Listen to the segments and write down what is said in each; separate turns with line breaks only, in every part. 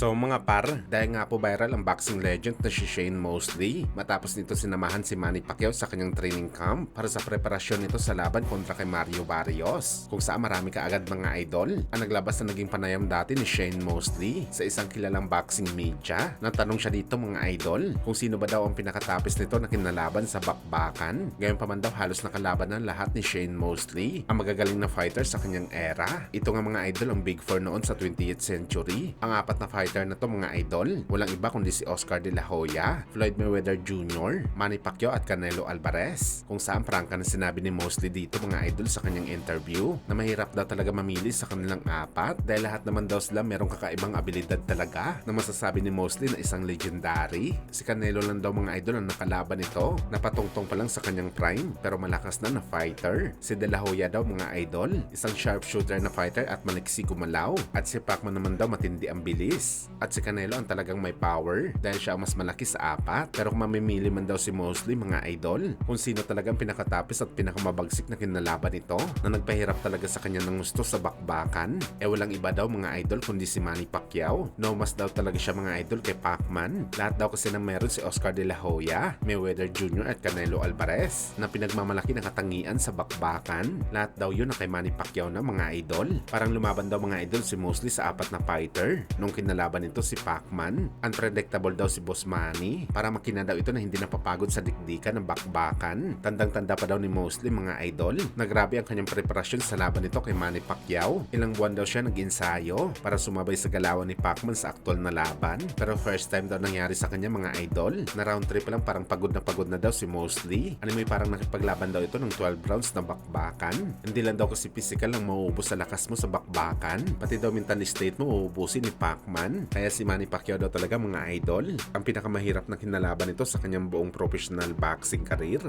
So mga par, dahil nga po viral ang boxing legend na si Shane Mosley matapos nito sinamahan si Manny Pacquiao sa kanyang training camp para sa preparasyon nito sa laban kontra kay Mario Barrios, kung saan marami kaagad mga idol ang naglabas na naging panayam dati ni Shane Mosley sa isang kilalang boxing media. Natanong siya dito mga idol kung sino ba daw ang pinakatapis nito na kinalaban sa bakbakan. Gayon pa man daw halos nakalaban ng lahat ni Shane Mosley, ang magagaling na fighter sa kanyang era. Ito nga mga idol ang Big Four noon sa 20th century. Ang apat na fighter na to mga idol, walang iba kundi si Oscar De La Hoya, Floyd Mayweather Jr., Manny Pacquiao at Canelo Alvarez. Kung saan prangka na sinabi ni Mosley dito mga idol sa kanyang interview na mahirap daw talaga mamili sa kanilang apat dahil lahat naman daw sila merong kakaibang abilidad talaga na masasabi ni Mosley na isang legendary. Si Canelo lang daw mga idol ang nakalaban nito, napatungtong pa lang sa kanyang prime pero malakas na fighter. Si De La Hoya daw mga idol, isang sharpshooter na fighter at maliksi gumalaw, at si Pacman naman daw matindi ang bilis. At si Canelo ang talagang may power dahil siya ang mas malaki sa apat. Pero kung mamimili man daw si Mosley mga idol kung sino talagang pinakatapis at pinakamabagsik na kinalaban nito na nagpahirap talaga sa kanya ng gusto sa bakbakan, walang iba daw mga idol kundi si Manny Pacquiao. No mas daw talaga siya mga idol kay Pacman. Lahat daw kasi nang meron si Oscar De La Hoya, Mayweather Jr. at Canelo Alvarez na pinagmamalaki ng katangian sa bakbakan. Lahat daw yun na kay Manny Pacquiao na mga idol. Parang lumaban daw mga idol si Mosley sa apat na fighter nung kinalaban nito si Pacman. Unpredictable daw si Boss Manny. Para makina daw ito na hindi napapagod sa dikdikan ng bakbakan. Tandang-tanda pa daw ni Mosley mga idol na grabe ang kanyang preparasyon sa laban nito kay Manny Pacquiao. Ilang buwan daw siya nag-ensayo para sumabay sa galawan ni Pacman sa aktual na laban. Pero first time daw nangyari sa kanya mga idol na round 3 pa lang parang pagod na daw si Mosley. May parang nakipaglaban daw ito ng 12 rounds na bakbakan. Hindi lang daw kasi physical ang mauubos sa lakas mo sa bakbakan, pati daw mental state mo uubusin ni Pacman. Kaya si Manny Pacquiao daw talaga mga idol ang pinakamahirap na kinalaban nito sa kanyang buong professional boxing career.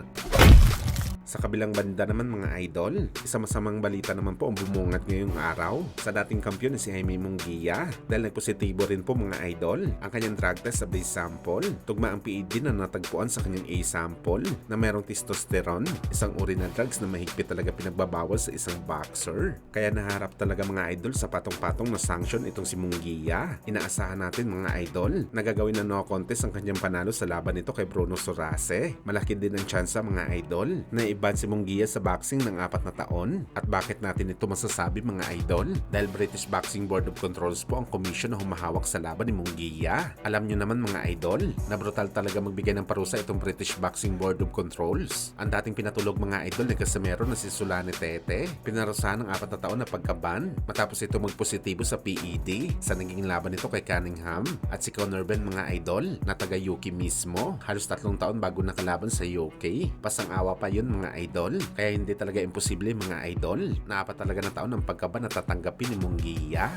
Sa kabilang banda naman mga idol, isang masamang balita naman po ang bumungat ngayong araw sa dating kampiyon na si Jaime Munguia dahil nagpositibo rin po mga idol ang kanyang drug test sa base sample. Tugma ang PED na natagpuan sa kanyang A sample na merong testosterone, isang uri na drugs na mahigpit talaga pinagbabawal sa isang boxer. Kaya naharap talaga mga idol sa patong-patong na sanction itong si Munguia. Inaasahan natin mga idol na gagawin na no contest ang kanyang panalo sa laban nito kay Bruno Sorace. Malaki din ang tsansa mga idol na iban si Munguia sa boxing ng 4 na taon. At bakit natin ito masasabi mga idol? Dahil British Boxing Board of Controls po ang komisyon na humahawak sa laban ni Munguia. Alam nyo naman mga idol na brutal talaga magbigay ng parusa itong British Boxing Board of Controls. Ang dating pinatulog mga idol ni Casimero na si Sulane Tete, pinarusahan ng 4 na taon na pagkaban matapos ito magpositibo sa PED sa naging laban nito kay Cunningham. At si Conor Ben mga idol na taga UK mismo, halos 3 taon bago nakalaban sa UK. Pasang-awa pa yun mga idol, kaya hindi talaga imposible mga idol na 4 talaga na taon ng pagkaban na tatanggapin ni Munguia.